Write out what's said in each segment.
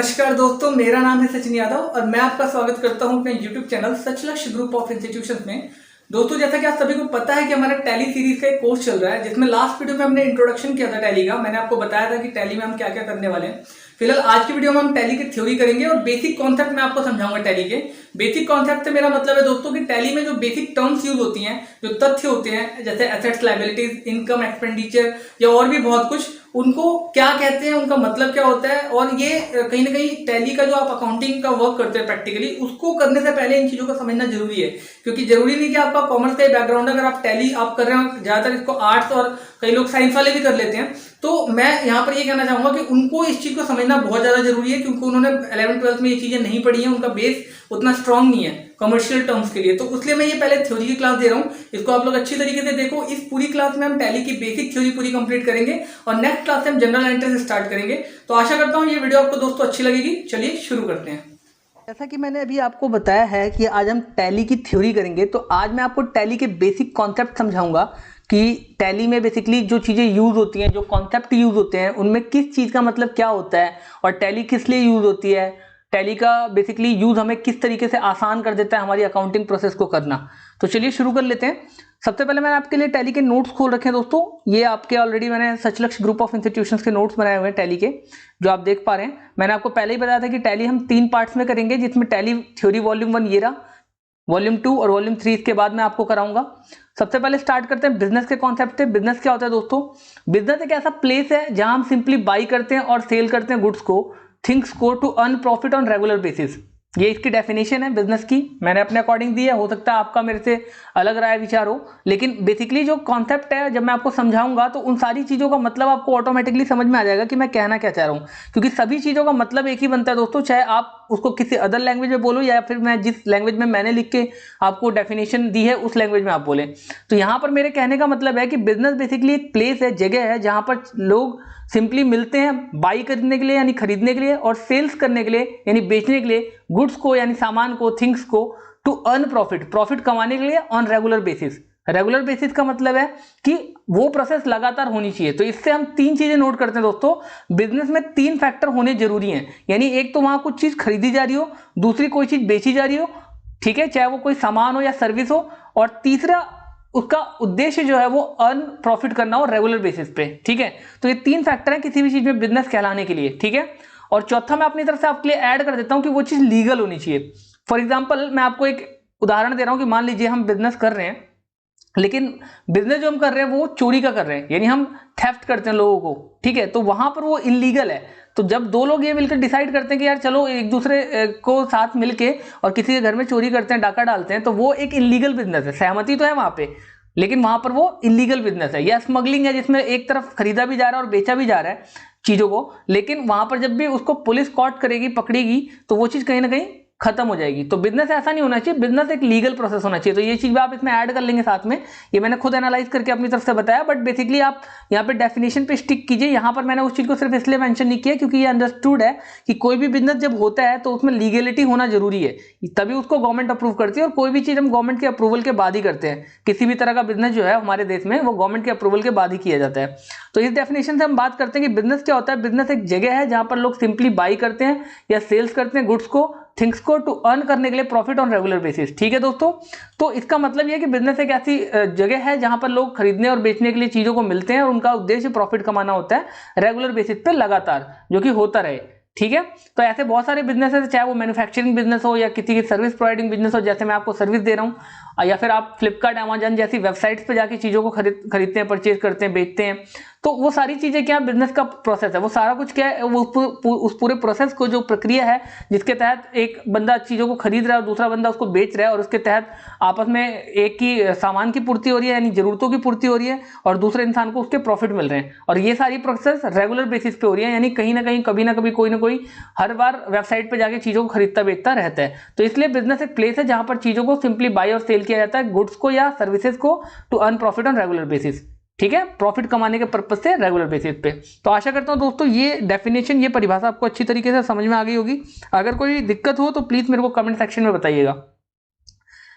नमस्कार दोस्तों, मेरा नाम है सचिन यादव और मैं आपका स्वागत करता हूं अपने YouTube channel Sachlakshya group of institutions में। दोस्तों, जैसा कि आप सभी को पता है कि हमारा टैली सीरीज का एक कोर्स चल रहा है, जिसमें लास्ट वीडियो में हमने इंट्रोडक्शन किया था टैली का। मैंने आपको बताया था कि टैली में हम क्या क्या करने वाले हैं। फिलहाल आज की वीडियो में हम टैली की थ्योरी करेंगे और बेसिक कॉन्सेप्ट मैं आपको समझाऊंगा टैली के। बेसिक कॉन्सेप्ट से मेरा मतलब है दोस्तों कि टैली में जो बेसिक टर्म्स यूज होती हैं, जो तथ्य होते हैं, जैसे एसेट्स, लायबिलिटीज, इनकम, एक्सपेंडिचर या और भी बहुत कुछ, उनको क्या कहते हैं, उनका मतलब क्या होता है। और ये कहीं ना कहीं टैली का जो आप अकाउंटिंग का वर्क करते हैं प्रैक्टिकली, उसको करने से पहले इन चीजों को समझना जरूरी है। क्योंकि जरूरी नहीं कि आपका कॉमर्स का बैकग्राउंड, अगर आप टैली आप कर रहे हो, ज्यादातर इसको आर्ट्स और कई लोग साइंस वाले भी कर लेते हैं, तो मैं यहाँ पर ये कहना चाहूंगा कि उनको इस चीज को समझना बहुत ज्यादा जरूरी है, क्योंकि उन्होंने 11th-12th में ये चीजें नहीं पढ़ी हैं, उनका बेस उतना स्ट्रांग नहीं है कमर्शियल टर्म्स के लिए। तो इसलिए मैं ये पहले थ्योरी की क्लास दे रहा हूँ, इसको आप लोग अच्छी तरीके से देखो। इस पूरी क्लास में हम टैली की बेसिक थ्योरी पूरी कंप्लीट करेंगे और नेक्स्ट क्लास से हम जनरल एंट्री से स्टार्ट करेंगे। तो आशा करता हूँ ये वीडियो आपको दोस्तों अच्छी लगेगी। चलिए शुरू करते हैं। जैसा कि मैंने अभी आपको बताया है कि आज हम टैली की थ्योरी करेंगे, तो आज मैं आपको टैली के बेसिक कॉन्सेप्ट समझाऊंगा कि टैली में बेसिकली जो चीज़ें यूज होती हैं, जो कॉन्सेप्ट यूज होते हैं, उनमें किस चीज़ का मतलब क्या होता है और टैली किस लिए यूज होती है। टैली का बेसिकली यूज हमें किस तरीके से आसान कर देता है हमारी अकाउंटिंग प्रोसेस को करना। तो चलिए शुरू कर लेते हैं। सबसे पहले मैंने आपके लिए टैली के नोट्स खोल रखे हैं दोस्तों। ये आपके ऑलरेडी मैंने सचलक्ष्य ग्रुप ऑफ इंस्टीट्यूशंस के नोट्स बनाए हुए हैं टैली के, जो आप देख पा रहे हैं। मैंने आपको पहले ही बताया था कि टैली हम 3 पार्ट्स में करेंगे, जिसमें टैली थ्योरी वॉल्यूम 1 ये रहा, वॉल्यूम 2 और वॉल्यूम 3 इसके बाद मैं आपको कराऊंगा। सबसे पहले स्टार्ट करते हैं बिजनेस के कॉन्सेप्ट से। बिजनेस क्या होता है दोस्तों? बिजनेस एक ऐसा प्लेस है जहां हम सिंपली बाई करते हैं और सेल करते हैं गुड्स को, थिंग्स को, to earn profit on regular basis. ये इसकी डेफिनेशन है बिजनेस की, मैंने अपने अकॉर्डिंग दी है। हो सकता है आपका मेरे से अलग राय विचार हो, लेकिन बेसिकली जो कॉन्सेप्ट है, जब मैं आपको समझाऊंगा तो उन सारी चीजों का मतलब आपको ऑटोमेटिकली समझ में आ जाएगा कि मैं कहना क्या चाह रहा हूँ। क्योंकि सभी चीजों का मतलब एक ही बनता है दोस्तों, चाहे आप उसको किसी अदर लैंग्वेज में बोलो या फिर मैं जिस लैंग्वेज में मैंने लिख के आपको डेफिनेशन दी है उस लैंग्वेज में आप बोले। तो यहाँ पर मेरे कहने का मतलब है कि बिजनेस बेसिकली एक प्लेस है, जगह है, जहां पर लोग सिंपली मिलते हैं बाई करने के लिए यानी खरीदने के लिए, और सेल्स करने के लिए यानी बेचने के लिए गुड्स को यानी सामान को, थिंग्स को, टू अर्न प्रॉफिट, प्रॉफिट कमाने के लिए on regular basis. Regular basis का मतलब है कि वो प्रोसेस लगातार होनी चाहिए। तो इससे हम 3 चीजें नोट करते हैं दोस्तों। बिजनेस में 3 फैक्टर होने जरूरी हैं, यानी एक तो वहां कुछ चीज खरीदी जा रही हो, दूसरी कोई चीज बेची जा रही हो, ठीक है, चाहे वो कोई सामान हो या सर्विस हो, और तीसरा उसका उद्देश्य जो है वो अर्न प्रॉफिट करना हो रेगुलर बेसिस पे, ठीक है। तो ये 3 फैक्टर हैं किसी भी चीज में बिजनेस कहलाने के लिए, ठीक है। और चौथा मैं अपनी तरफ से आपके लिए ऐड कर देता हूं कि वो चीज लीगल होनी चाहिए। फॉर एग्जांपल मैं आपको एक उदाहरण दे रहा हूं कि मान लीजिए हम बिजनेस कर रहे हैं, लेकिन बिजनेस जो हम कर रहे हैं वो चोरी का कर रहे हैं, यानी हम थेफ्ट करते हैं लोगों को, ठीक है, तो वहां पर वो इलीगल है। तो जब 2 लोग ये मिलकर डिसाइड करते हैं कि यार चलो एक दूसरे को साथ मिलके और किसी के घर में चोरी करते हैं, डाका डालते हैं, तो वो एक इलीगल बिजनेस है। सहमति तो है वहां पे, लेकिन वहां पर वो इलीगल बिजनेस है, या स्मगलिंग है, जिसमें एक तरफ खरीदा भी जा रहा है और बेचा भी जा रहा है चीजों को। लेकिन वहां पर जब भी उसको पुलिस कॉट करेगी, पकड़ेगी, तो वो चीज कहीं ना कहीं खत्म हो जाएगी। तो बिजनेस ऐसा नहीं होना चाहिए, बिजनेस एक लीगल प्रोसेस होना चाहिए। तो ये चीज भी आप इसमें ऐड कर लेंगे साथ में, ये मैंने खुद एनालाइज करके अपनी तरफ से बताया, बट बेसिकली आप यहाँ पे डेफिनेशन पे स्टिक कीजिए। यहाँ पर मैंने उस चीज को सिर्फ इसलिए मेंशन नहीं किया क्योंकि ये अंडरस्टूड है कि कोई भी बिजनेस जब होता है तो उसमें लीगलिटी होना जरूरी है, तभी उसको गवर्नमेंट अप्रूव करती है। और कोई भी चीज हम गवर्नमेंट के अप्रूवल के बाद ही करते हैं। किसी भी तरह का बिजनेस जो है हमारे देश में वो गवर्नमेंट के अप्रूवल के बाद ही किया जाता है। तो इस डेफिनेशन से हम बात करते हैं कि बिजनेस क्या होता है। बिजनेस एक जगह है जहां पर लोग सिंपली बाई करते हैं या सेल्स करते हैं गुड्स को, थिंग्स को, टू अर्न करने के लिए प्रॉफिट ऑन रेगुलर बेसिस, ठीक है दोस्तों। तो इसका मतलब यह है कि बिजनेस एक ऐसी जगह है जहां पर लोग खरीदने और बेचने के लिए चीजों को मिलते हैं और उनका उद्देश्य प्रॉफिट कमाना होता है रेगुलर बेसिस पे लगातार, जो कि होता रहे, ठीक है। तो ऐसे बहुत सारे बिजनेस है, चाहे वो मैन्युफैक्चरिंग बिजनेस हो या किसी की सर्विस प्रोवाइडिंग बिजनेस हो, जैसे मैं आपको सर्विस दे रहा हूं, या फिर आप फ्लिपकार्ट, अमेजन जैसी वेबसाइट्स पे जाके चीजों को खरीदते हैं, परचेज करते हैं, बेचते हैं। तो वो सारी चीजें क्या बिजनेस का प्रोसेस है, वो सारा कुछ क्या है, वो उस पूरे प्रोसेस को, जो प्रक्रिया है जिसके तहत एक बंदा चीजों को खरीद रहा है और दूसरा बंदा उसको बेच रहा है, और उसके तहत आपस में एक की सामान की पूर्ति हो रही है यानी जरूरतों की पूर्ति हो रही है, और दूसरे इंसान को उसके प्रॉफिट मिल रहे हैं। और ये सारी प्रोसेस रेगुलर बेसिस पे हो रही है, यानी कहीं ना कहीं, कभी ना कभी, कोई ना कोई हर बार वेबसाइट पे जाके चीजों को खरीदता बेचता रहता है। तो इसलिए बिजनेस एक प्लेस है जहां पर चीजों को सिंपली बाय और सेल किया जाता है, गुड्स को या सर्विसेज को, to earn profit on regular basis, ठीक है, प्रॉफिट कमाने के पर्पज से रेगुलर बेसिस पे। तो आशा करता हूं दोस्तों ये डेफिनेशन, ये परिभाषा आपको अच्छी तरीके से समझ में आ गई होगी। अगर कोई दिक्कत हो तो प्लीज मेरे को कमेंट सेक्शन में बताइएगा।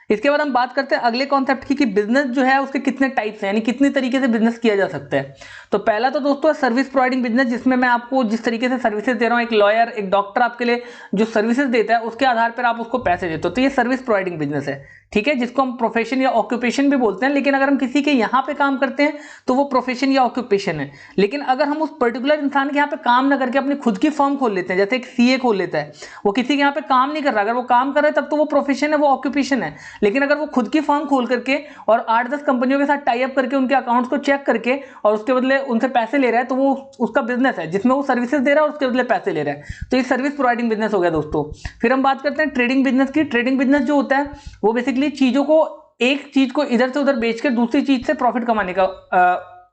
इसके बाद हम बात करते हैं अगले कॉन्सेप्ट की कि बिजनेस जो है उसके कितने टाइप्स हैं, यानी कितनी तरीके से बिजनेस किया जा सकता है। तो पहला तो दोस्तों है सर्विस प्रोवाइडिंग बिजनेस, जिसमें मैं आपको जिस तरीके से सर्विसेज दे रहा हूँ, एक लॉयर एक डॉक्टर आपके लिए जो सर्विसेज देता है उसके आधार पर आप उसको पैसे देते हो, तो ये सर्विस प्रोवाइडिंग बिजनेस है, ठीक है, जिसको हम प्रोफेशन या ऑक्यूपेशन भी बोलते हैं। लेकिन अगर हम किसी के यहाँ पे काम करते हैं तो वो प्रोफेशन या ऑक्यूपेशन है। लेकिन अगर हम उस पर्टिकुलर इंसान के यहाँ पे काम ना करके अपनी खुद की फर्म खोल लेते हैं, जैसे एक सीए खोल लेता है, वो किसी के यहाँ पे काम नहीं कर रहा, अगर वो काम कर रहा है तब तो वो प्रोफेशन है, वो ऑक्यूपेशन है। लेकिन अगर वो खुद की फर्म खोल करके और 8-10 कंपनियों के साथ टाई अप करके उनके अकाउंट्स को चेक करके और उसके बदले उनसे पैसे ले रहा है, तो वो उसका बिजनेस है जिसमें वो सर्विसेज दे रहा है और उसके बदले पैसे ले रहा है, तो ये सर्विस प्रोवाइडिंग बिजनेस हो गया दोस्तों। फिर हम बात करते हैं ट्रेडिंग बिजनेस की। ट्रेडिंग बिजनेस जो होता है वो बेसिकली चीजों को, एक चीज को इधर से उधर बेचकर दूसरी चीज से प्रॉफिट कमाने का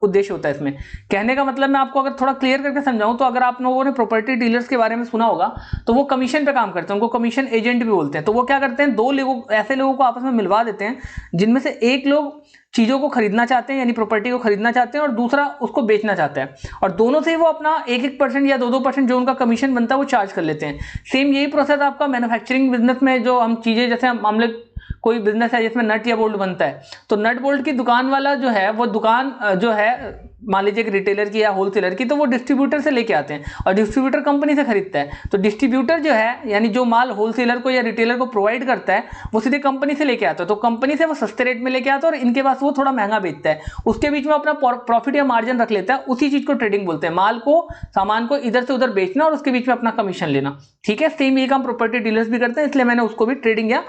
उद्देश्य होता है। इसमें कहने का मतलब मैं आपको अगर थोड़ा क्लियर करके समझाऊं तो अगर आप लोगों ने प्रॉपर्टी डीलर्स के बारे में सुना होगा तो वो कमीशन पे काम करते हैं, उनको कमीशन एजेंट भी बोलते हैं। तो वो क्या करते हैं, दो लोगों ऐसे लोगों को आपस में मिलवा देते हैं जिनमें से एक लोग चीजों को खरीदना चाहते हैं, यानी प्रॉपर्टी को खरीदना चाहते हैं, और दूसरा उसको बेचना चाहता है, और दोनों से वो अपना 1-1% या 2-2% जो उनका कमीशन बनता है वो चार्ज कर लेते हैं। सेम यही प्रोसेस आपका मैन्युफैक्चरिंग बिजनेस में, जो हम चीजें जैसे हम लोग कोई बिजनेस है जिसमें नट या बोल्ट बनता है, तो नट बोल्ट की दुकान वाला जो है वो दुकान जो है मान लीजिए एक रिटेलर की या होलसेलर की, तो वो डिस्ट्रीब्यूटर से लेके आते हैं और डिस्ट्रीब्यूटर कंपनी से खरीदता है। तो डिस्ट्रीब्यूटर जो है यानी जो माल होलसेलर को या रिटेलर को प्रोवाइड करता है वो सीधे कंपनी से लेके आता है, तो कंपनी से वो सस्ते रेट में लेके आता है और इनके पास वो थोड़ा महंगा बेचता है, उसके बीच में अपना प्रॉफिट या मार्जिन रख लेता है। उसी चीज को ट्रेडिंग बोलते हैं, माल को, सामान को इधर से उधर बेचना और उसके बीच में अपना कमीशन लेना, ठीक है। सेम ये काम प्रॉपर्टी डीलर्स भी करते हैं, इसलिए मैंने उसको भी ट्रेडिंग या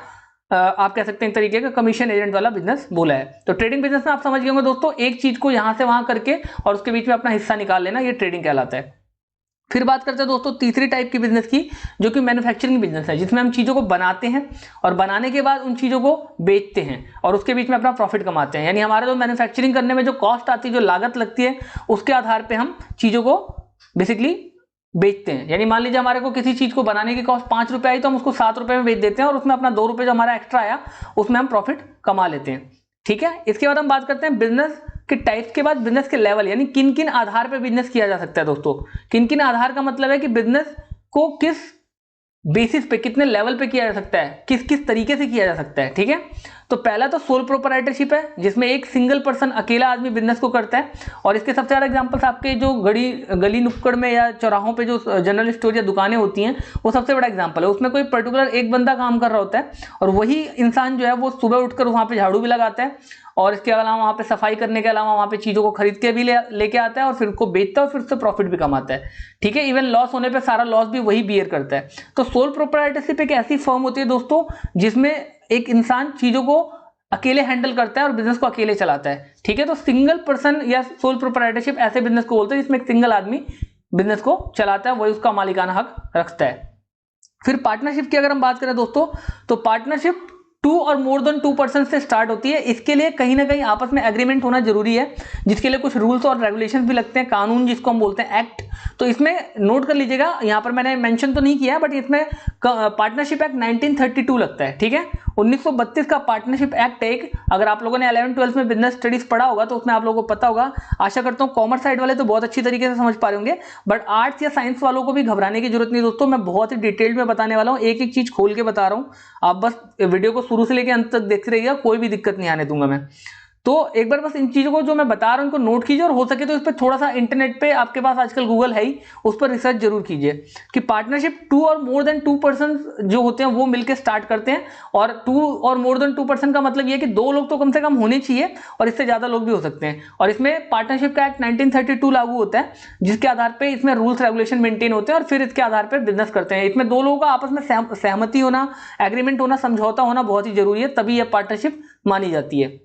आप कह सकते हैं एक तरीके का कमीशन एजेंट वाला बिजनेस बोला है। तो ट्रेडिंग बिजनेस में आप समझ गए होंगे दोस्तों, एक चीज को यहां से वहां करके और उसके बीच में अपना हिस्सा निकाल लेना, ये ट्रेडिंग कहलाता है। फिर बात करते हैं दोस्तों तीसरी टाइप की बिजनेस की, जो कि मैन्युफैक्चरिंग बिजनेस है, जिसमें हम चीजों को बनाते हैं और बनाने के बाद उन चीजों को बेचते हैं और उसके बीच में अपना प्रॉफिट कमाते हैं। यानी हमारा जो मैन्युफैक्चरिंग करने में जो कॉस्ट आती है, जो लागत लगती है, उसके आधार पर हम चीजों को बेसिकली बेचते हैं। यानी मान लीजिए हमारे को किसी चीज को बनाने की कॉस्ट 5 रुपए आई तो हम उसको 7 रुपए में बेच देते हैं और उसमें अपना 2 रुपए जो हमारा एक्स्ट्रा आया उसमें हम प्रॉफिट कमा लेते हैं, ठीक है। इसके बाद हम बात करते हैं बिजनेस के टाइप्स के बाद बिजनेस के लेवल, यानी किन किन आधार पर बिजनेस किया जा सकता है दोस्तों। किन किन आधार का मतलब है कि बिजनेस को किस बेसिस पे, कितने लेवल पे किया जा सकता है, किस किस तरीके से किया जा सकता है, ठीक है। तो पहला तो सोल प्रोप्राइटरशिप है, जिसमें एक सिंगल पर्सन, अकेला आदमी बिजनेस को करता है, और इसके सबसे ज्यादा एग्जांपल्स आपके जो गली नुक्कड़ में या चौराहों पे जो जनरल स्टोर या दुकानें होती हैं वो सबसे बड़ा एग्जांपल है। उसमें कोई पर्टिकुलर एक बंदा काम कर रहा होता है और वही इंसान जो है वो सुबह उठकर वहां पे झाड़ू भी लगाता है और इसके अलावा वहां पे सफाई करने के अलावा वहां पे चीजों को खरीद के भी लेके आता है और फिर उसको बेचता है और फिर उससे प्रॉफिट भी कमाता है, ठीक है। इवन लॉस होने पे सारा लॉस भी वही बियर करता है। तो सोल प्रोप्राइटरशिप एक ऐसी फर्म होती है दोस्तों जिसमें एक इंसान चीजों को अकेले हैंडल करता है और बिजनेस को अकेले चलाता है, ठीक है। तो सिंगल पर्सन या सोल प्रोप्राइटरशिप ऐसे बिजनेस को बोलते हैं जिसमें एक सिंगल आदमी बिजनेस को चलाता है, वही उसका मालिकाना हक रखता है। फिर पार्टनरशिप की अगर हम बात करें दोस्तों, तो पार्टनरशिप 2 और मोर देन 2 पर्सन से स्टार्ट होती है। इसके लिए कहीं ना कहीं आपस में एग्रीमेंट होना जरूरी है, जिसके लिए कुछ रूल्स और रेगुलेशंस भी लगते हैं, कानून जिसको हम बोलते हैं एक्ट। तो इसमें नोट कर लीजिएगा, यहां पर मैंने मेंशन तो नहीं किया है बट इसमें पार्टनरशिप एक्ट 1932 लगता है, ठीक है। 1932 का पार्टनरशिप एक्ट एक, अगर आप लोगों ने 11th-12th में बिजनेस स्टडीज पढ़ा होगा तो उसमें आप लोगों को पता होगा। आशा करता हूँ कॉमर्स साइड वाले तो बहुत अच्छी तरीके से समझ पा रहे होंगे, बट आर्ट्स या साइंस वालों को भी घबराने की जरूरत नहीं दोस्तों, मैं बहुत ही डिटेल में बताने वाला हूँ, एक एक चीज खोल के बता रहा हूँ। आप बस वीडियो को शुरू से लेकर अंत तक देखते रहिएगा, कोई भी दिक्कत नहीं आने दूंगा मैं। तो एक बार बस इन चीजों को जो मैं बता रहा हूं उनको नोट कीजिए और हो सके तो इस पर थोड़ा सा इंटरनेट पे, आपके पास आजकल गूगल है ही, उस पर रिसर्च जरूर कीजिए कि पार्टनरशिप 2 और मोर देन 2 पर्सन जो होते हैं वो मिलकर स्टार्ट करते हैं। और 2 और मोर देन 2 पर्सन का मतलब ये है कि 2 लोग तो कम से कम होने चाहिए और इससे ज्यादा लोग भी हो सकते हैं। और इसमें पार्टनरशिप का एक्ट 1932 लागू होता है, जिसके आधार पर इसमें रूल्स रेगुलेशन मेंटेन होते हैं और फिर इसके आधार पर बिजनेस करते हैं। इसमें 2 लोगों का आपस में सहमति होना, एग्रीमेंट होना, समझौता होना बहुत ही जरूरी है, तभी यह पार्टनरशिप मानी जाती है।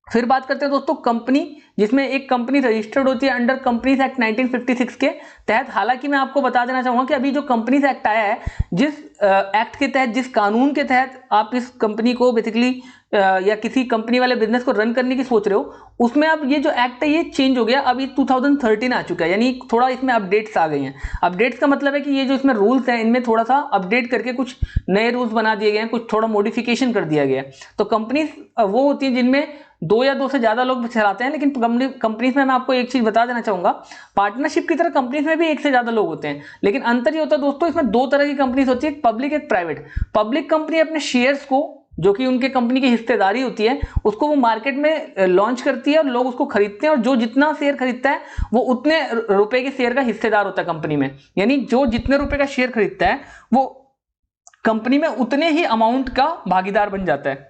फिर बात करते हैं दोस्तों कंपनी, जिसमें एक कंपनी रजिस्टर्ड होती है अंडर कंपनीज एक्ट 1956 के तहत। हालांकि मैं आपको बता देना चाहूंगा कि अभी जो कंपनीज एक्ट आया है, जिस एक्ट के तहत, जिस कानून के तहत आप इस कंपनी को बेसिकली या किसी कंपनी वाले बिजनेस को रन करने की सोच रहे हो, उसमें अब ये जो एक्ट है ये चेंज हो गया, अभी 2013 आ चुका है, यानी थोड़ा इसमें अपडेट्स आ गए हैं। अपडेट्स का मतलब है कि ये जो इसमें रूल्स हैं इनमें थोड़ा सा अपडेट करके कुछ नए रूल्स बना दिए गए हैं, कुछ थोड़ा मॉडिफिकेशन कर दिया गया है। तो कंपनीज वो होती है जिनमें 2 या 2 से ज्यादा लोग चलाते हैं, लेकिन कंपनीज में मैं आपको एक चीज बता देना चाहूंगा, पार्टनरशिप की तरह कंपनीज में भी 1 से ज्यादा लोग होते हैं, लेकिन अंतर ये होता है दोस्तों, इसमें 2 तरह की कंपनीज होती है, एक पब्लिक एक प्राइवेट। पब्लिक कंपनी अपने शेयर्स को जो कि उनके कंपनी की हिस्सेदारी होती है, उसको वो मार्केट में लॉन्च करती है और लोग उसको खरीदते हैं, और जो जितना शेयर खरीदता है वो उतने रुपए के शेयर का हिस्सेदार होता है कंपनी में। यानी जो जितने रुपए का शेयर खरीदता है वो कंपनी में उतने ही अमाउंट का भागीदार बन जाता है,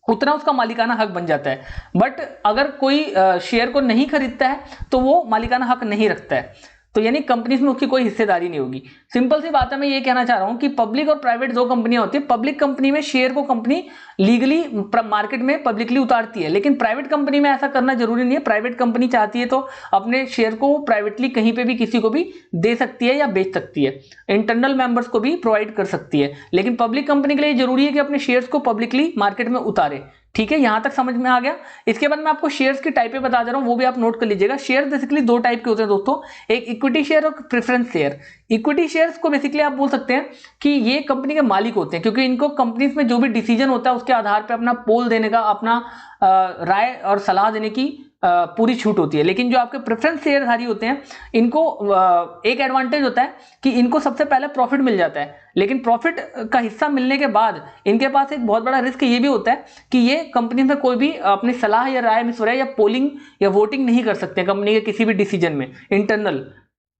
उतना उसका मालिकाना हक बन जाता है। बट अगर कोई शेयर को नहीं खरीदता है तो वो मालिकाना हक नहीं रखता है, तो यानी कंपनीज में उसकी कोई हिस्सेदारी नहीं होगी। सिंपल सी बात है, मैं ये कहना चाह रहा हूं कि पब्लिक और प्राइवेट दो कंपनियां होती है। पब्लिक कंपनी में शेयर को कंपनी लीगली मार्केट में पब्लिकली उतारती है, लेकिन प्राइवेट कंपनी में ऐसा करना जरूरी नहीं है। प्राइवेट कंपनी चाहती है तो अपने शेयर को प्राइवेटली कहीं पे भी किसी को भी दे सकती है या बेच सकती है, इंटरनल मेंबर्स को भी प्रोवाइड कर सकती है। लेकिन पब्लिक कंपनी के लिए जरूरी है कि अपने शेयर्स को पब्लिकली मार्केट में उतारे। ठीक है, यहां तक समझ में आ गया। इसके बाद मैं आपको शेयर्स की टाइपें बता दे रहा हूं, वो भी आप नोट कर लीजिएगा। शेयर बेसिकली दो टाइप के होते हैं दोस्तों, एक इक्विटी शेयर और प्रेफरेंस शेयर। इक्विटी शेयर्स को बेसिकली आप बोल सकते हैं कि ये कंपनी के मालिक होते हैं, क्योंकि इनको कंपनीज में जो भी डिसीजन होता है उसके आधार पर अपना पोल देने का, अपना राय और सलाह देने की पूरी छूट होती है। लेकिन जो आपके प्रेफरेंस शेयरधारी होते हैं, इनको एक एडवांटेज होता है कि इनको सबसे पहले प्रॉफिट मिल जाता है, लेकिन प्रॉफिट का हिस्सा मिलने के बाद इनके पास एक बहुत बड़ा रिस्क ये भी होता है कि ये कंपनी में कोई भी अपनी सलाह या राय मशवरा या पोलिंग या वोटिंग नहीं कर सकते। कंपनी के किसी भी डिसीजन में,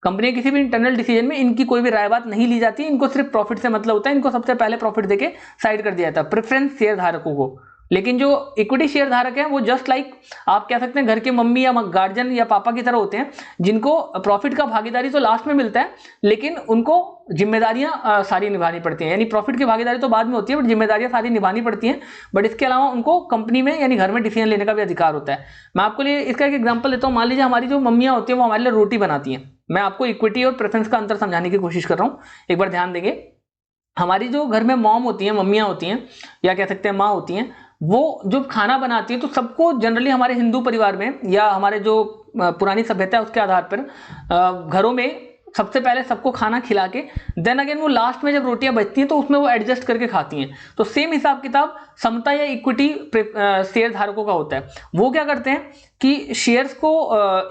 कंपनी के किसी भी इंटरनल डिसीजन में इनकी कोई भी राय बात नहीं ली जाती। इनको सिर्फ प्रॉफिट से मतलब होता है, इनको सबसे पहले प्रॉफिट देके साइड कर दिया जाता है प्रेफरेंस शेयर धारकों को। लेकिन जो इक्विटी शेयर धारक हैं वो जस्ट लाइक आप कह सकते हैं घर के मम्मी या गार्जियन या पापा की तरह होते हैं, जिनको प्रॉफिट का भागीदारी तो लास्ट में मिलता है, लेकिन उनको जिम्मेदारियां सारी निभानी पड़ती हैं। यानी प्रॉफिट की भागीदारी तो बाद में होती है, बट जिम्मेदारियां सारी निभानी पड़ती हैं। बट इसके अलावा उनको कंपनी में यानी घर में डिसीजन लेने का भी अधिकार होता है। मैं आपको लिए इसका एक एग्जांपल देता हूं। मान लीजिए हमारी जो मम्मियां होती हैं वो हमारे लिए रोटी बनाती हैं। मैं आपको इक्विटी और प्रेफरेंस का अंतर समझाने की कोशिश कर रहा हूं, एक बार ध्यान देंगे। हमारी जो घर में मॉम होती हैं, मम्मियां होती हैं, या कह सकते हैं माँ होती हैं, वो जो खाना बनाती है तो सबको जनरली हमारे हिंदू परिवार में या हमारे जो पुरानी सभ्यता है उसके आधार पर घरों में सबसे पहले सबको खाना खिला के देन अगेन वो लास्ट में जब रोटियां बचती हैं तो उसमें वो एडजस्ट करके खाती हैं। तो सेम हिसाब किताब समता या इक्विटी शेयर धारकों का होता है। वो क्या करते हैं कि शेयर्स को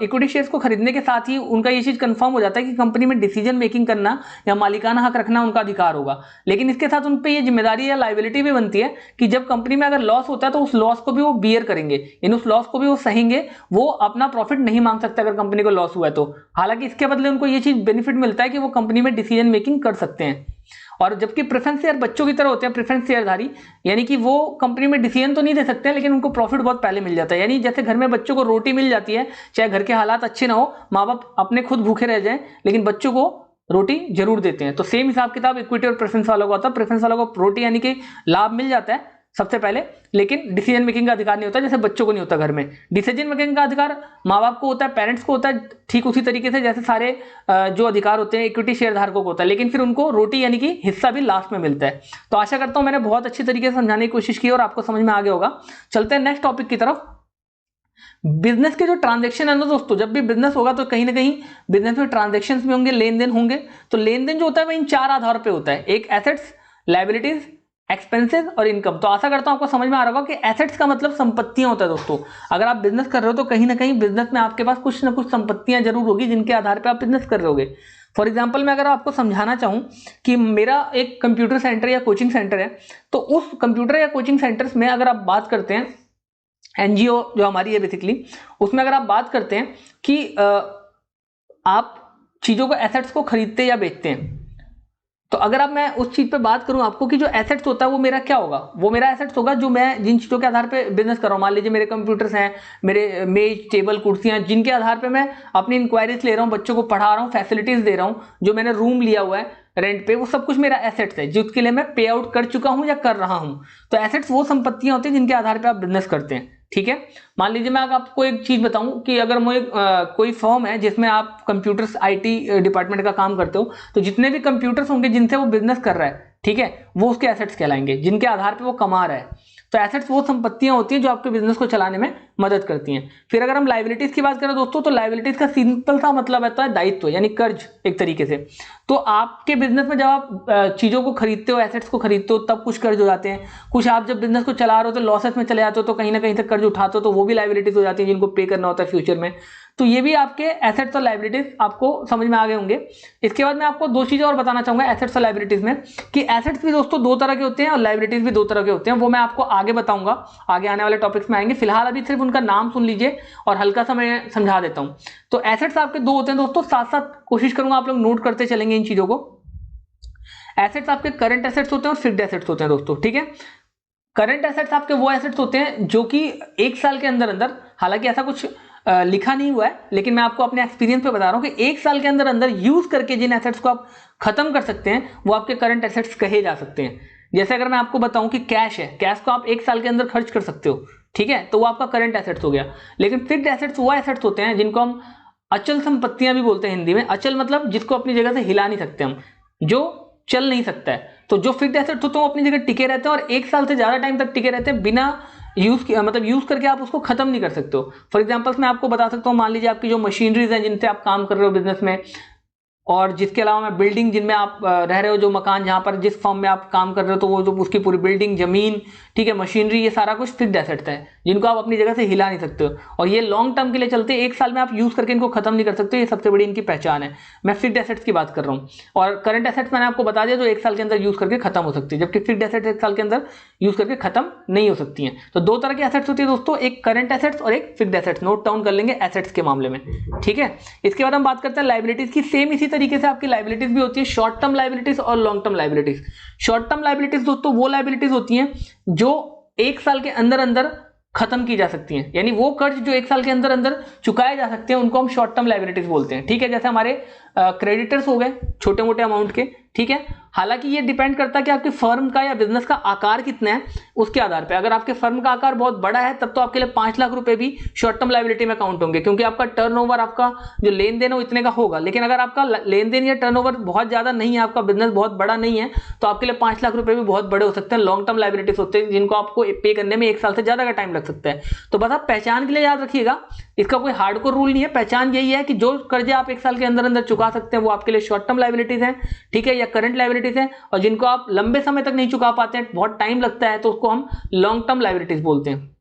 इक्विटी शेयर्स को खरीदने के साथ ही उनका ये चीज कंफर्म हो जाता है कि कंपनी में डिसीजन मेकिंग करना या मालिकाना हक रखना उनका अधिकार होगा। लेकिन इसके साथ उन पर ये जिम्मेदारी या लायबिलिटी भी बनती है कि जब कंपनी में अगर लॉस होता है तो उस लॉस को भी वो बियर करेंगे, इन उस लॉस को भी वो सहेंगे। वो अपना प्रॉफिट नहीं मांग सकते अगर कंपनी को लॉस हुआ है तो। हालांकि इसके बदले उनको ये चीज बेनिफिट मिलता है कि वो कंपनी में डिसीजन मेकिंग कर सकते हैं। और जबकि प्रेफरेंस शेयर बच्चों की तरह होते हैं, प्रेफरेंस शेयरधारी, यानी कि वो कंपनी में डिसीजन तो नहीं दे सकते हैं, लेकिन उनको प्रॉफिट बहुत पहले मिल जाता है। यानी जैसे घर में बच्चों को रोटी मिल जाती है, चाहे घर के हालात अच्छे ना हो, माँ बाप अपने खुद भूखे रह जाएं, लेकिन बच्चों को रोटी जरूर देते हैं। तो सेम हिसाब किताब इक्विटी और प्रेफरेंस वालों का होता है। प्रेफरेंस वालों को रोटी यानी कि लाभ मिल जाता है सबसे पहले, लेकिन डिसीजन मेकिंग का अधिकार नहीं होता, जैसे बच्चों को नहीं होता। घर में डिसीजन मेकिंग का अधिकार माँ बाप को होता है, पेरेंट्स को होता है, ठीक उसी तरीके से जैसे सारे जो अधिकार होते हैं इक्विटी शेयर धारकों को होता है, लेकिन फिर उनको रोटी यानी कि हिस्सा भी लास्ट में मिलता है। तो आशा करता हूं मैंने बहुत अच्छी तरीके से समझाने की कोशिश की और आपको समझ में आ गया होगा। चलते हैं नेक्स्ट टॉपिक की तरफ। बिजनेस के जो ट्रांजेक्शन है ना दोस्तों, जब भी बिजनेस होगा तो कहीं ना कहीं बिजनेस में ट्रांजेक्शन भी होंगे, लेन देन होंगे। तो लेन देन जो होता है वो इन चार आधार पर होता है, एक एसेट्स, लायबिलिटीज, एक्सपेंसेस और इनकम। तो आशा करता हूं आपको समझ में आ रहा होगा कि एसेट्स का मतलब संपत्तियां होता है दोस्तों। अगर आप बिजनेस कर रहे हो तो कहीं ना कहीं बिजनेस में आपके पास कुछ ना कुछ संपत्तियां जरूर होगी जिनके आधार पर आप बिजनेस कर रहे होगे। फॉर एग्जाम्पल मैं अगर आपको समझाना चाहूं कि मेरा एक कंप्यूटर सेंटर या कोचिंग सेंटर है, तो उस कंप्यूटर या कोचिंग सेंटर्स में अगर आप बात करते हैं, एनजीओ जो हमारी है बेसिकली, उसमें अगर आप बात करते हैं कि आप चीजों को, एसेट्स को खरीदते या बेचते हैं, तो अगर अब मैं उस चीज पे बात करूं आपको कि जो एसेट्स होता है वो मेरा क्या होगा, वो मेरा एसेट्स होगा जो मैं जिन चीजों के आधार पे बिजनेस कर रहा हूं। मान लीजिए मेरे कंप्यूटर्स हैं, मेरे मेज, टेबल, कुर्सियां, जिनके आधार पे मैं अपनी इंक्वायरीज ले रहा हूं, बच्चों को पढ़ा रहा हूं, फैसिलिटीज दे रहा हूं, जो मैंने रूम लिया हुआ है रेंट पे, वो सब कुछ मेरा एसेट्स है जिसके लिए मैं पे आउट कर चुका हूं या कर रहा हूं। तो एसेट्स वो संपत्तियां होती हैं जिनके आधार पर आप बिजनेस करते हैं। ठीक है, मान लीजिए मैं अगर आपको एक चीज बताऊं कि अगर मुझे कोई फर्म है जिसमें आप कंप्यूटर्स आईटी डिपार्टमेंट का काम करते हो, तो जितने भी कंप्यूटर्स होंगे जिनसे वो बिजनेस कर रहा है, ठीक है, वो उसके एसेट्स कहलाएंगे जिनके आधार पे वो कमा रहा है। तो एसेट्स वो संपत्तियां होती हैं जो आपके बिजनेस को चलाने में मदद करती हैं। फिर अगर हम लायबिलिटीज की बात करें दोस्तों, तो लायबिलिटीज का सिंपल सा मतलब होता है दायित्व, यानी कर्ज एक तरीके से। तो आपके बिजनेस में जब आप चीजों को खरीदते हो, एसेट्स को खरीदते हो, तब कुछ कर्ज हो जाते हैं। कुछ आप जब बिजनेस को चला रहे हो तो लॉसेस में चले जाते हो, तो कहीं ना कहीं से कर्ज उठाते हो, तो वो भी लायबिलिटीज हो जाती है जिनको पे करना होता है फ्यूचर में। तो ये भी आपके एसेट्स और लायबिलिटीज आपको समझ में आ गए होंगे। इसके बाद मैं आपको दो चीजें और बताना चाहूंगा एसेट्स और लायबिलिटीज में, कि एसेट्स भी दोस्तों दो तरह के होते हैं और लायबिलिटीज भी दो तरह के होते हैं। वो मैं आपको आगे बताऊंगा, आगे आने वाले टॉपिक्स में आएंगे। फिलहाल अभी सिर्फ उनका नाम सुन लीजिए और हल्का सा मैं समझा देता हूं। तो एसेट्स आपके दो होते हैं दोस्तों, साथ साथ कोशिश करूंगा आप लोग नोट करते चलेंगे इन चीजों को। एसेट्स आपके करंट एसेट्स होते हैं और फिक्स्ड एसेट्स होते हैं दोस्तों, ठीक है। करंट एसेट्स आपके वो एसेट्स होते हैं जो कि एक साल के अंदर अंदर, हालांकि ऐसा कुछ लिखा नहीं हुआ है, लेकिन मैं आपको अपने एक्सपीरियंस पे बता रहा हूं कि एक साल के अंदर अंदर यूज करके जिन एसेट्स को आप खत्म कर सकते हैं वो आपके करंट एसेट्स कहे जा सकते हैं। जैसे अगर मैं आपको बताऊं कि कैश है, कैश को आप एक साल के अंदर खर्च कर सकते हो, ठीक है, तो वो आपका करंट एसेट्स हो गया। लेकिन फिक्स्ड एसेट्स वो एसेट्स होते हैं जिनको हम अचल संपत्तियां भी बोलते हैं हिंदी में। अचल मतलब जिसको अपनी जगह से हिला नहीं सकते हम, जो चल नहीं सकता है। तो जो फिक्स्ड एसेट्स होते हैं वो अपनी जगह टिके रहते हैं और एक साल से ज्यादा टाइम तक टिके रहते हैं, बिना मतलब यूज करके आप उसको खत्म नहीं कर सकते हो। फॉर एग्जांपल्स मैं आपको बता सकता हूं, मान लीजिए आपकी जो मशीनरीज हैं जिनसे आप काम कर रहे हो बिजनेस में, और जिसके अलावा मैं बिल्डिंग जिनमें आप रह रहे हो, जो मकान जहां पर जिस फॉर्म में आप काम कर रहे हो, तो वो जो उसकी पूरी बिल्डिंग, जमीन, ठीक है, मशीनरी, ये सारा कुछ फिक्स्ड एसेट्स है जिनको आप अपनी जगह से हिला नहीं सकते हो और ये लॉन्ग टर्म के लिए चलते हैं। एक साल में आप यूज करके इनको खत्म नहीं कर सकते, ये सबसे बड़ी इनकी पहचान है। मैं फिक्स्ड एसेट्स की बात कर रहा हूँ। और करंट एसेट्स मैंने आपको बता दिया जो एक साल के अंदर यूज करके खत्म हो सकती है, जबकि फिक्स्ड एसेट्स एक साल के अंदर यूज करके खत्म नहीं हो सकती हैं। तो दो तरह की एसेट्स होती है दोस्तों, एक करंट एसेट्स और एक फिक्स्ड एसेट्स। नोट डाउन कर लेंगे एसेट्स के मामले में, ठीक है। इसके बाद हम बात करते हैं लायबिलिटीज की। सेम इसी तरीके से आपकी लायबिलिटीज भी होती है, शॉर्ट टर्म लायबिलिटीज और long term liabilities. Short term liabilities दोस्तों वो लायबिलिटीज होती हैं जो एक साल के अंदर अंदर खत्म की जा सकती हैं, यानी वो कर्ज जो एक साल के अंदर अंदर चुकाए जा सकते हैं उनको हम शॉर्ट टर्म लायबिलिटीज बोलते हैं, ठीक है। जैसे हमारे क्रेडिटर्स हो गए छोटे मोटे अमाउंट के, ठीक है। हालांकि ये डिपेंड करता है कि आपके फर्म का या बिजनेस का आकार कितना है, उसके आधार पे। अगर आपके फर्म का आकार बहुत बड़ा है तब तो आपके लिए 5 लाख रुपए भी शॉर्ट टर्म लायबिलिटी में काउंट होंगे, क्योंकि आपका टर्नओवर, आपका जो लेन देन है वो इतने का होगा। लेकिन अगर आपका लेन देन या टर्नओवर बहुत ज्यादा नहीं है, आपका बिजनेस बहुत बड़ा नहीं है, तो आपके लिए 5 लाख रुपए भी बहुत बड़े हो सकते हैं। लॉन्ग टर्म लायबिलिटीज होते हैं जिनको आपको पे करने में 1 साल से ज्यादा का टाइम लग सकता है। तो बस आप पहचान के लिए याद रखिएगा, इसका कोई हार्डकोर रूल नहीं है। पहचान यही है कि जो कर्जे आप 1 साल के अंदर अंदर चुका सकते हैं वो आपके लिए शॉर्ट टर्म लायबिलिटीज हैं, ठीक है, या करंट लायबिलिटीज हैं। और जिनको आप लंबे समय तक नहीं चुका पाते हैं, बहुत टाइम लगता है, तो उसको हम लॉन्ग टर्म लायबिलिटीज बोलते हैं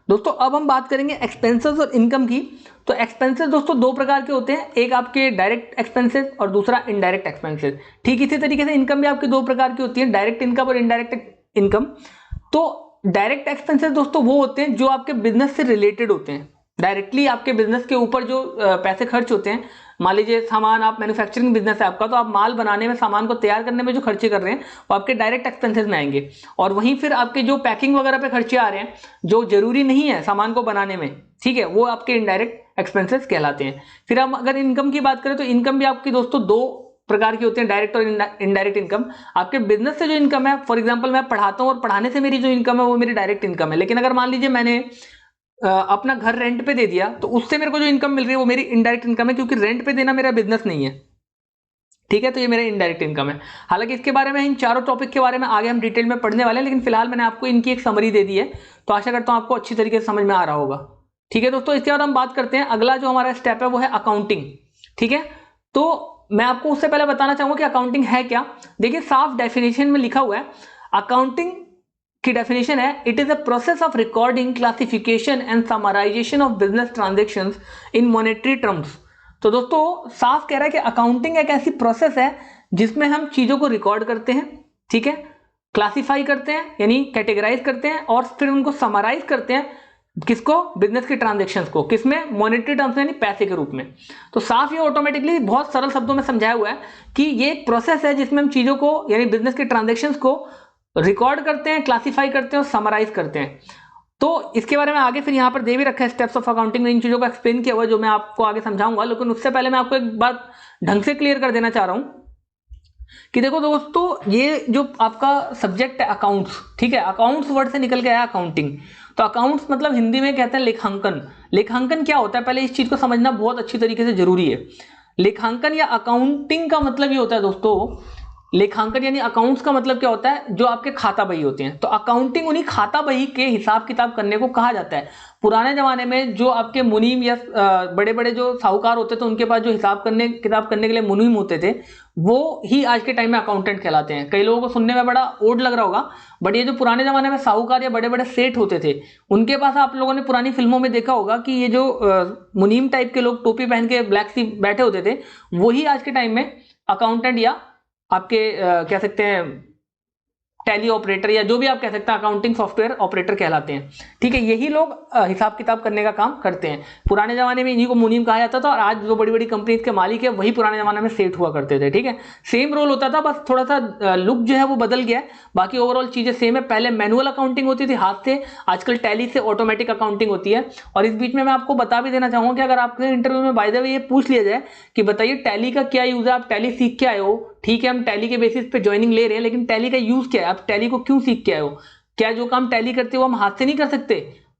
दोस्तों। अब हम बात करेंगे एक्सपेंसेस और इनकम की। तो एक्सपेंसेस दोस्तों दो प्रकार के होते हैं, एक आपके डायरेक्ट एक्सपेंसेस और दूसरा इनडायरेक्ट एक्सपेंसेस। ठीक इसी तरीके से इनकम भी आपकी दो प्रकार की होती है, डायरेक्ट इनकम और इनडायरेक्ट इनकम। तो डायरेक्ट एक्सपेंसेस दोस्तों वो होते हैं जो आपके बिजनेस से रिलेटेड होते हैं, डायरेक्टली आपके बिजनेस के ऊपर जो पैसे खर्च होते हैं। मान लीजिए सामान, आप मैन्युफैक्चरिंग बिजनेस है आपका, तो आप माल बनाने में, सामान को तैयार करने में जो खर्चे कर रहे हैं वो आपके डायरेक्ट एक्सपेंसेस में आएंगे। और वहीं फिर आपके जो पैकिंग वगैरह पे खर्चे आ रहे हैं जो जरूरी नहीं है सामान को बनाने में, ठीक है, वो आपके इनडायरेक्ट एक्सपेंसेस कहलाते हैं। फिर हम अगर इनकम की बात करें तो इनकम भी आपकी दोस्तों दो प्रकार की होते हैं, डायरेक्ट और इनडायरेक्ट इनकम। आपके बिजनेस से जो इनकम है, फॉर एग्जांपल मैं पढ़ाता हूं और पढ़ाने से मेरी जो इनकम है वो मेरी डायरेक्ट इनकम है। लेकिन अगर मान लीजिए मैंने अपना घर रेंट पे दे दिया तो उससे मेरे को जो इनकम मिल रही है वो मेरी इनडायरेक्ट इनकम है, क्योंकि रेंट पे देना मेरा बिजनेस नहीं है, ठीक है। तो ये मेरा इनडायरेक्ट इनकम है। हालांकि इसके बारे में, इन चारों टॉपिक के बारे में आगे हम डिटेल में पढ़ने वाले हैं, लेकिन फिलहाल मैंने आपको इनकी एक समरी दे दी है, तो आशा करता हूं आपको अच्छी तरीके से समझ में आ रहा होगा, ठीक है दोस्तों। इसके बाद हम बात करते हैं, अगला जो हमारा स्टेप है वो है अकाउंटिंग, ठीक है। तो मैं आपको उससे पहले बताना चाहूंगा कि अकाउंटिंग है क्या। देखिए साफ डेफिनेशन में लिखा हुआ है, अकाउंटिंग की डेफिनेशन है, it is a process of recording, classification and summarisation of business transactions in monetary terms. तो दोस्तों साफ कह रहा है कि अकाउंटिंग एक ऐसी प्रोसेस है जिसमें हम चीजों को रिकॉर्ड करते हैं, ठीक है, क्लासिफाई करते हैं यानी कैटेगराइज करते हैं, और फिर उनको समराइज करते हैं, किसको, बिजनेस के ट्रांजैक्शंस को, किसमें, मॉनेटरी टर्म्स में यानी पैसे के रूप में। तो साफ ये ऑटोमेटिकली बहुत सरल शब्दों में समझाया हुआ है कि ये एक प्रोसेस है जिसमें हम चीजों को यानी बिजनेस के ट्रांजैक्शंस को रिकॉर्ड करते हैं, क्लासिफाई करते हैं और समराइज करते हैं। तो इसके बारे में आगे फिर यहाँ पर दे भी रखा है स्टेप्स ऑफ अकाउंटिंग में, इन चीजों को एक्सप्लेन किया हुआ जो मैं आपको आगे समझाऊंगा। लेकिन उससे पहले मैं आपको एक बात ढंग से क्लियर कर देना चाह रहा हूं कि देखो दोस्तों, ये जो आपका सब्जेक्ट है अकाउंट्स, ठीक है, अकाउंट्स वर्ड से निकल के आया अकाउंटिंग। तो अकाउंट्स मतलब हिंदी में कहते हैं लेखांकन। लेखांकन क्या होता है, पहले इस चीज को समझना बहुत अच्छी तरीके से जरूरी है। लेखांकन या अकाउंटिंग का मतलब ये होता है दोस्तों, लेखांकन यानी अकाउंट्स का मतलब क्या होता है, जो आपके खाता बही होते हैं। तो अकाउंटिंग उन्हीं खाता बही के हिसाब किताब करने को कहा जाता है। पुराने जमाने में जो आपके मुनीम या बड़े बड़े जो साहूकार होते थे, उनके पास जो हिसाब करने किताब करने के लिए मुनीम होते थे, वो ही आज के टाइम में अकाउंटेंट कहलाते हैं। कई लोगों को सुनने में बड़ा ओड लग रहा होगा, बट ये जो पुराने जमाने में साहूकार या बड़े बड़े सेठ होते थे, उनके पास आप लोगों ने पुरानी फिल्मों में देखा होगा कि ये जो मुनीम टाइप के लोग टोपी पहन के ब्लैक सी बैठे होते थे, वही आज के टाइम में अकाउंटेंट या आपके कह सकते हैं टैली ऑपरेटर या जो भी आप कह सकते हैं अकाउंटिंग सॉफ्टवेयर ऑपरेटर कहलाते हैं। ठीक है, यही लोग हिसाब किताब करने का काम करते हैं। पुराने जमाने में इन्हीं को मुनीम कहा जाता था, और आज जो बड़ी बड़ी कंपनीज के मालिक है वही पुराने जमाने में सेठ हुआ करते थे। ठीक है, सेम रोल होता था, बस थोड़ा सा लुक जो है वो बदल गया है, बाकी ओवरऑल चीजें सेम है। पहले मैनुअल अकाउंटिंग होती थी हाथ से, आजकल टैली से ऑटोमेटिक अकाउंटिंग होती है। और इस बीच में मैं आपको बता भी देना चाहूंगा कि अगर आपके इंटरव्यू में बाय द वे ये पूछ लिया जाए कि बताइए टैली का क्या यूज है, आप टैली सीख के आए हो, ठीक है हम टैली के बेसिस पे ज्वाइनिंग ले रहे हैं, लेकिन टैली का यूज क्या है, आप टैली को क्यों सीख के आए हो, क्या जो काम टैली करते हो हम हाथ से नहीं कर सकते?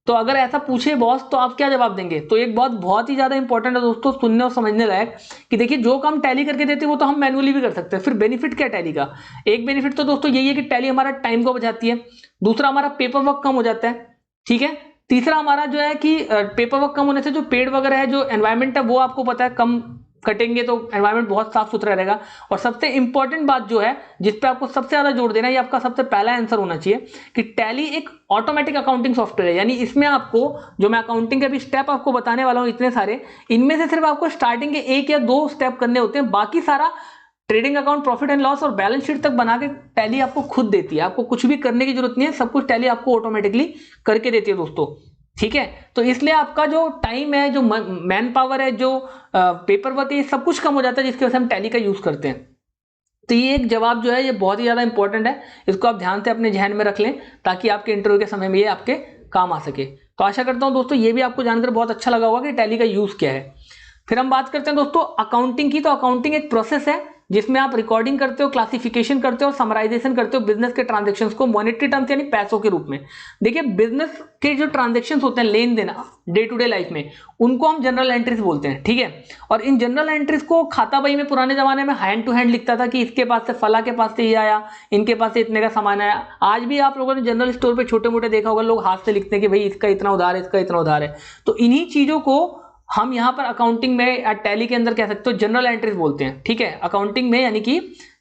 तो अगर ऐसा पूछे बॉस तो आप क्या जवाब देंगे? तो एक बहुत ही ज्यादा इंपॉर्टेंट है दोस्तों, सुनने और समझने लायक, कि देखिए जो काम टैली करके देते हैं वो तो हम मैनुअली भी कर सकते हैं। फिर बेनिफिट क्या है टैली का? एक बेनिफिट तो दोस्तों यही है कि टैली हमारा टाइम को बचाती है, दूसरा हमारा पेपर वर्क कम हो जाता है, ठीक है, तीसरा हमारा जो है कि पेपर वर्क कम होने से जो पेड़ वगैरह है, जो एनवायरमेंट है वो आपको पता है कम कटेंगे तो एनवायरमेंट बहुत साफ सुथरा रहेगा। और सबसे इंपॉर्टेंट बात जो है जिस पे आपको सबसे ज्यादा जोर देना है, ये आपका सबसे पहला आंसर होना चाहिए कि टैली एक ऑटोमेटिक अकाउंटिंग सॉफ्टवेयर है। यानी इसमें आपको जो मैं अकाउंटिंग के अभी स्टेप आपको बताने वाला हूं इतने सारे, इनमें से सिर्फ आपको स्टार्टिंग के 1 या 2 स्टेप करने होते हैं, बाकी सारा trading account, profit and loss और बैलेंस शीट तक बना के टैली आपको खुद देती है। आपको कुछ भी करने की जरूरत नहीं है, सब कुछ टैली आपको ऑटोमेटिकली करके देती है दोस्तों। ठीक है, तो इसलिए आपका जो टाइम है, जो मैन पावर है, जो पेपर वर्क है, ये सब कुछ कम हो जाता है, जिसकी वजह से हम टैली का यूज करते हैं। तो ये एक जवाब जो है ये बहुत ही ज्यादा इंपॉर्टेंट है, इसको आप ध्यान से अपने ध्यान में रख लें ताकि आपके इंटरव्यू के समय में ये आपके काम आ सके। तो आशा करता हूं दोस्तों ये भी आपको जानकर बहुत अच्छा लगा होगा कि टैली का यूज क्या है। फिर हम बात करते हैं दोस्तों अकाउंटिंग की। तो अकाउंटिंग एक प्रोसेस है जिसमें आप रिकॉर्डिंग करते हो, क्लासिफिकेशन करते हो और समराइजेशन करते हो बिजनेस के ट्रांजैक्शंस को मॉनेटरी टर्म्स यानी पैसों के रूप में। देखिए बिजनेस के जो ट्रांजैक्शंस होते हैं, लेन देन डे टू डे लाइफ में, उनको हम जनरल एंट्रीज बोलते हैं। ठीक है, और इन जनरल एंट्रीज को खाता बही में पुराने जमाने में हैंड टू हैंड लिखता था कि इसके पास से फला के पास से ये आया, इनके पास से इतने का सामान आया। आज भी आप लोगों ने जनरल स्टोर पे छोटे मोटे देखा होगा, लोग हाथ से लिखते हैं कि भाई इसका इतना उधार है, इसका इतना उधार है। तो इन्हीं चीजों को हम यहां पर अकाउंटिंग में टैली के अंदर कह सकते हो जनरल एंट्रीज बोलते हैं। ठीक है, अकाउंटिंग में यानी कि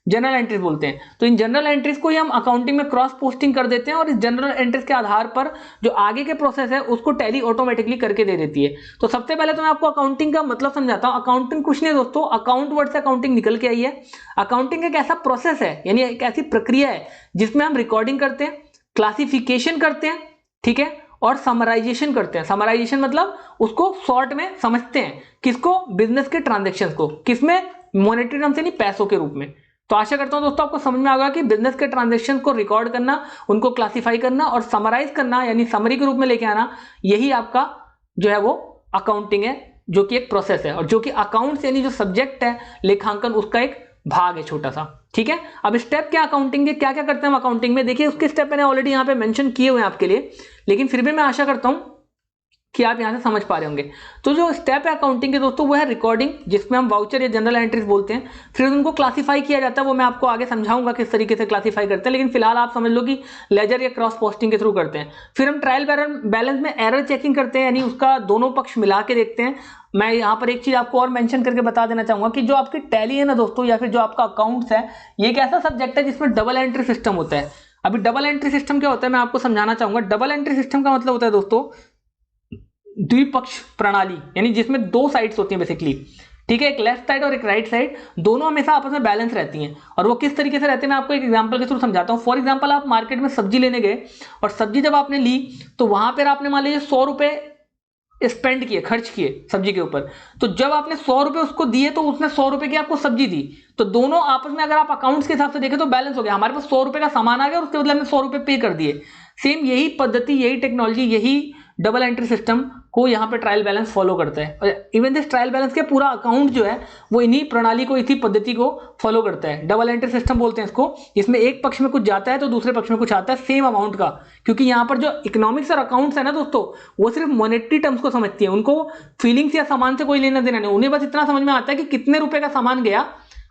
जनरल एंट्रीज बोलते हैं। तो इन जनरल एंट्रीज को ही हम अकाउंटिंग में क्रॉस पोस्टिंग कर देते हैं, और इस जनरल एंट्रीज के आधार पर जो आगे के प्रोसेस है उसको टैली ऑटोमेटिकली करके दे देती है। तो सबसे पहले तो मैं आपको अकाउंटिंग का मतलब समझाता हूं। अकाउंटिंग कुछ नहीं दोस्तों, अकाउंट वर्ड से अकाउंटिंग निकल के आई है। अकाउंटिंग एक ऐसा प्रोसेस है, यानी एक ऐसी प्रक्रिया है जिसमें हम रिकॉर्डिंग करते हैं, क्लासिफिकेशन करते हैं, ठीक है, और समराइजेशन करते हैं। समराइजेशन मतलब उसको शॉर्ट में समझते हैं, किसको? बिजनेस के ट्रांजैक्शंस को। किसमें? मॉनेटरी टर्म से नहीं, पैसों के रूप में। तो आशा करता हूं दोस्तों आपको समझ में आ गया कि बिजनेस के ट्रांजैक्शन को रिकॉर्ड करना, उनको क्लासिफाई करना और समराइज करना यानी समरी के रूप में लेके आना, यही आपका जो है वो अकाउंटिंग है, जो कि एक प्रोसेस है, और जो कि अकाउंट्स यानी जो सब्जेक्ट है लेखांकन, उसका एक भाग है छोटा सा। ठीक है, अब स्टेप क्या अकाउंटिंग के, क्या क्या करते हैं हम अकाउंटिंग में, देखिए उसके स्टेप मैंने ऑलरेडी यहां पे मेंशन किए हुए हैं आपके लिए, लेकिन फिर भी मैं आशा करता हूं कि आप यहां से समझ पा रहे होंगे। तो जो स्टेप है अकाउंटिंग के दोस्तों वो है रिकॉर्डिंग, जिसमें हम वाउचर या जनरल एंट्रीज बोलते हैं। फिर उनको क्लासिफाई किया जाता है, वो मैं आपको आगे समझाऊंगा किस तरीके से क्लासिफाई करते हैं, लेकिन फिलहाल आप समझ लो कि लेजर या क्रॉस पोस्टिंग के थ्रू करते हैं। फिर हम ट्रायल बैलेंस में एरर चेकिंग करते हैं, यानी उसका दोनों पक्ष मिला के देखते हैं। मैं यहाँ पर एक चीज आपको और मेंशन करके बता देना चाहूंगा कि जो आपकी टैली है ना दोस्तों, या फिर जो आपका अकाउंट्स है, ये एक ऐसा सब्जेक्ट है जिसमें डबल एंट्री सिस्टम होता है। अभी डबल एंट्री सिस्टम क्या होता है मैं आपको समझाना चाहूंगा। डबल एंट्री सिस्टम का मतलब होता है दोस्तों द्विपक्ष प्रणाली, यानी जिसमें 2 साइड्स होती हैं बेसिकली। ठीक है, एक लेफ्ट साइड और एक राइट साइड, दोनों हमेशा आपस में बैलेंस रहती हैं। और वो किस तरीके से रहते हैं मैं आपको एक एग्जांपल के थ्रू समझाता हूं। फॉर एग्जांपल, आप मार्केट में सब्जी लेने गए और सब्जी जब आपने ली तो वहां पर आपने मान लीजिए 100 रुपए स्पेंड किए, खर्च किए सब्जी के ऊपर। तो जब आपने 100 रुपए उसको दिए तो उसने 100 रुपए की आपको सब्जी दी, तो दोनों आपस में अगर आप अकाउंट्स के हिसाब से देखें तो बैलेंस हो गया। हमारे पास 100 रुपए का सामान आ गया और उसके बदले हमने 100 रुपए पे कर दिए। सेम यही पद्धति, यही टेक्नोलॉजी, यही डबल एंट्री सिस्टम को यहाँ पे ट्रायल बैलेंस फॉलो करता है। और इवन दिस ट्रायल बैलेंस के पूरा अकाउंट जो है वो इन्हीं प्रणाली को, इसी पद्धति को फॉलो करता है। डबल एंट्री सिस्टम बोलते हैं इसको, जिसमें एक पक्ष में कुछ जाता है तो दूसरे पक्ष में कुछ आता है सेम अमाउंट का। क्योंकि यहाँ पर जो इकोनॉमिक्स और अकाउंट्स है ना दोस्तों, वो सिर्फ मॉनेटरी टर्म्स को समझती है, उनको फीलिंग्स या सामान से कोई लेना देना नहीं। उन्हें बस इतना समझ में आता है कि कितने रुपए का सामान गया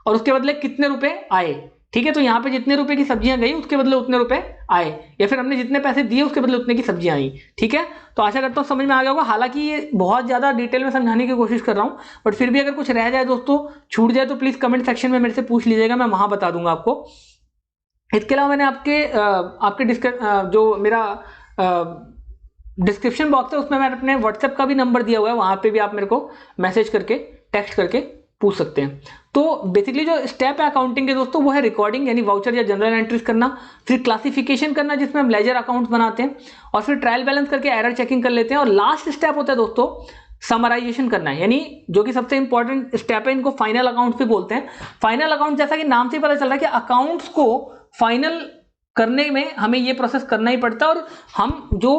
और उसके बदले कितने रुपए आए। ठीक है, तो यहाँ पे जितने रुपए की सब्जियां गई उसके बदले उतने रुपए आए, या फिर हमने जितने पैसे दिए उसके बदले उतने की सब्जियां आई। ठीक है, तो आशा करता हूँ समझ में आ गया होगा। हालांकि ये बहुत ज्यादा डिटेल में समझाने की कोशिश कर रहा हूँ, बट फिर भी अगर कुछ रह जाए दोस्तों, छूट जाए, तो प्लीज कमेंट सेक्शन में मेरे से पूछ लीजिएगा, मैं वहां बता दूंगा आपको। इसके अलावा मैंने जो मेरा डिस्क्रिप्शन बॉक्स है उसमें मैंने अपने व्हाट्सएप का भी नंबर दिया हुआ है, वहां पे भी आप मेरे को मैसेज करके, टेक्स्ट करके पूछ सकते हैं। तो बेसिकली जो स्टेप है अकाउंटिंग के दोस्तों, वो है रिकॉर्डिंग यानी वाउचर या जनरल एंट्रीज करना, फिर क्लासिफिकेशन करना जिसमें हम लेजर अकाउंट्स बनाते हैं, और फिर ट्रायल बैलेंस करके एरर चेकिंग कर लेते हैं, और लास्ट स्टेप होता है दोस्तों समराइजेशन करना है, यानी जो कि सबसे इंपॉर्टेंट स्टेप है, इनको फाइनल अकाउंट्स भी बोलते हैं। फाइनल अकाउंट जैसा कि नाम से पता चल रहा है कि अकाउंट्स को फाइनल करने में हमें ये प्रोसेस करना ही पड़ता है, और हम जो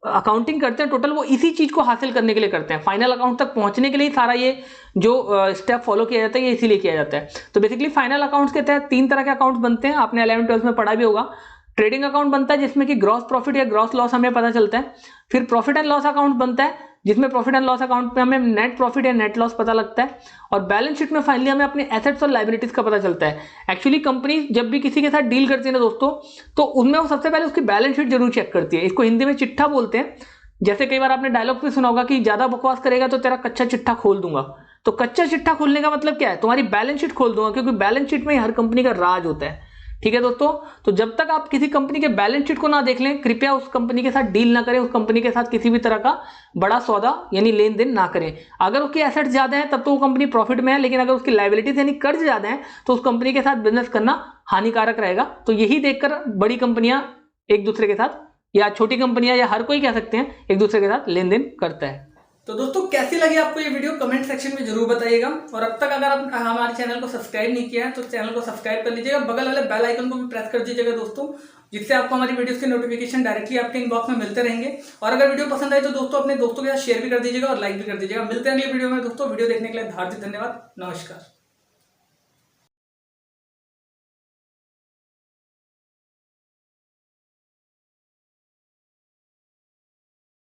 अकाउंटिंग करते हैं टोटल वो इसी चीज को हासिल करने के लिए करते हैं, फाइनल अकाउंट तक पहुंचने के लिए सारा ये जो स्टेप फॉलो किया जाता है ये इसीलिए किया जाता है। तो बेसिकली फाइनल अकाउंट्स के तहत 3 तरह के अकाउंट्स बनते हैं, आपने 11th-12th में पढ़ा भी होगा। ट्रेडिंग अकाउंट बनता है जिसमें कि ग्रॉस प्रॉफिट या ग्रॉस लॉस हमें पता चलता है। फिर प्रॉफिट एंड लॉस अकाउंट बनता है जिसमें प्रॉफिट एंड लॉस अकाउंट में हमें नेट प्रॉफिट या नेट लॉस पता लगता है, और बैलेंस शीट में फाइनली हमें अपने एसेट्स और लायबिलिटीज का पता चलता है। एक्चुअली कंपनी जब भी किसी के साथ डील करती है ना दोस्तों, तो उनमें वो सबसे पहले उसकी बैलेंस शीट जरूर चेक करती है। इसको हिंदी में चिट्ठा बोलते हैं। जैसे कई बार आपने डायलॉग भी सुना होगा कि ज्यादा बकवास करेगा तो तेरा कच्चा चिट्ठा खोल दूंगा। तो कच्चा चिट्ठा खोलने का मतलब क्या है, तुम्हारी बैलेंस शीट खोल दूंगा, क्योंकि बैलेंस शीट में हर कंपनी का राज होता है। ठीक है दोस्तों, तो जब तक आप किसी कंपनी के बैलेंस शीट को ना देख लें, कृपया उस कंपनी के साथ डील ना करें, उस कंपनी के साथ किसी भी तरह का बड़ा सौदा यानी लेन देन ना करें। अगर उसकी एसेट्स ज्यादा है तब तो वो कंपनी प्रॉफिट में है, लेकिन अगर उसकी लायबिलिटीज यानी कर्ज ज्यादा है तो उस कंपनी के साथ बिजनेस करना हानिकारक रहेगा। तो यही देखकर बड़ी कंपनियां एक दूसरे के साथ, या छोटी कंपनियां, या हर कोई कह सकते हैं, एक दूसरे के साथ लेन देन करता है। तो दोस्तों कैसी लगी आपको ये वीडियो कमेंट सेक्शन में जरूर बताइएगा, और अब तक अगर आप हमारे चैनल को सब्सक्राइब नहीं किया है तो चैनल को सब्सक्राइब कर लीजिएगा, बगल वाले बेल आइकन को भी प्रेस कर दीजिएगा दोस्तों, जिससे आपको हमारी वीडियोस के नोटिफिकेशन डायरेक्टली आपके इनबॉक्स में मिलते रहेंगे। और अगर वीडियो पसंद आए तो दोस्तों अपने दोस्तों के साथ शेयर भी कर दीजिएगा और लाइक भी कर दीजिएगा। मिलते हैं अगली वीडियो में दोस्तों। वीडियो देखने के लिए हार्दिक धन्यवाद। नमस्कार।